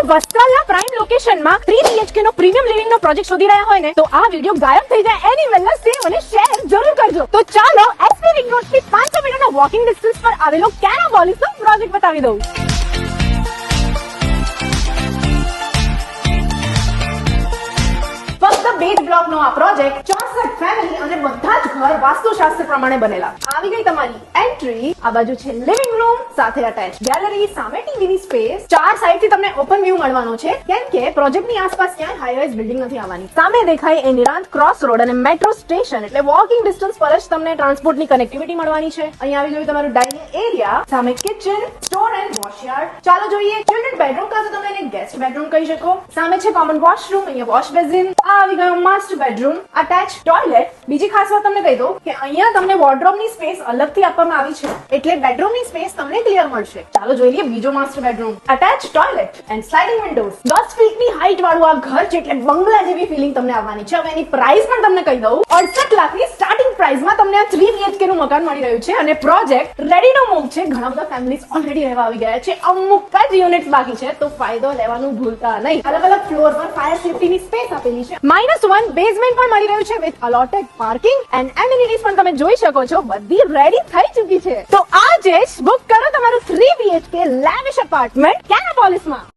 તમે વસ્ત્રાલના પ્રાઇમ લોકેશનમાં 3 BHK નો premium living નો project શોધી રહ્યા હોય ને તો આ વિડિયો ગાયબ થઈ જાય એની પહેલા સેવ અને શેર જરૂર કરજો. તો ચાલો એસપી રિંગ રોડ થી 500 મીટરના વોકિંગ ડિસ્ટન્સ પર આવેલો કેનાબોલિસ નો પ્રોજેક્ટ બતાવી દઉં. ફક્ત બેઝ બ્લોક નો આ પ્રોજેક્ટ 64 ફેમિલી અને બધા જ ઘર વાસ્તુશાસ્ત્ર પ્રમાણે બનેલા. આવી ગઈ તમારી એન્ટ્રી. આ બાજુ છે લિવિંગ રૂમ સાથે અટેચ ગેલેરી, સામે ટીવીની સ્પેસ. ચાર સાઈડ થી તમને ઓપન વ્યૂ મળવાનો છે કેમ કે પ્રોજેક્ટ ની આસપાસ ક્યાંય હાઈરાઇઝ બિલ્ડિંગ નથી આવવાની. સામે દેખાય એ નિરાંત ક્રોસ રોડ અને મેટ્રો સ્ટેશન એટલે વોકિંગ ડિસ્ટન્સ પર જ તમને ટ્રાન્સપોર્ટ ની કનેક્ટિવિટી મળવાની છે. અહીંયા આવી ગયું તમારું ડાઇનિંગ એરિયા, સામે કિચન, સ્ટોર એન્ડ વોશયાર્ડ. ચાલો જોઈએ ચિલ્ડ્રન બેડરૂમ કાં તો તમે એને ગેસ્ટ બેડરૂમ કહી શકો. સામે છે કોમન વોશરૂમ, અહીંયા વોશ બેસિન. આવી ગયો માસ્ટર બેડરૂમ, અટેચ ટોયલેટ. બીજી ખાસ વાત તમને કહી દઉં કે અહીંયા તમને વોર્ડરોબ ની સ્પેસ અલગથી આપવામાં આવી છે એટલે બેડરૂમ ની સ્પેસ તમને ક્લિયર મળશે. ચાલો જોઈ લઈએ બીજો master bedroom, attach toilet and sliding windows. 10 ફીટની હાઈટ વાળું આ ઘર છે એટલે બંગલા જેવી ફીલિંગ તમને આવવાની છે. હવે એની પ્રાઇસ પણ તમને કહી દઉં, 68 લાખની સ્ટાર્ટિંગ પ્રાઇસમાં તમને આ 3 BHK નું મકાન મળી રહ્યું છે અને પ્રોજેક્ટ રેડી ટુ મૂવ છે. ઘણા બધા ફેમિલીઝ ઓલરેડી રહેવા આવી ગયા છે, અમુક જ યુનિટ્સ બાકી છે તો ફાયદો લેવાનું ભૂલતા નહીં. અલગ અલગ ફ્લોર પર ફાયર સેફ્ટીની સ્પેસ આપેલી છે. -1 બેઝમેન્ટ પણ મળી રહ્યું છે with allotted parking and amenities પણ તમે જોઈ શકો છો બધી રેડી થઈ ચૂકી છે. તો આજે જ બુક કરો તમારું 3 BHK લેવિશ અપાર્ટમેન્ટ કેનાબોલિસમાં.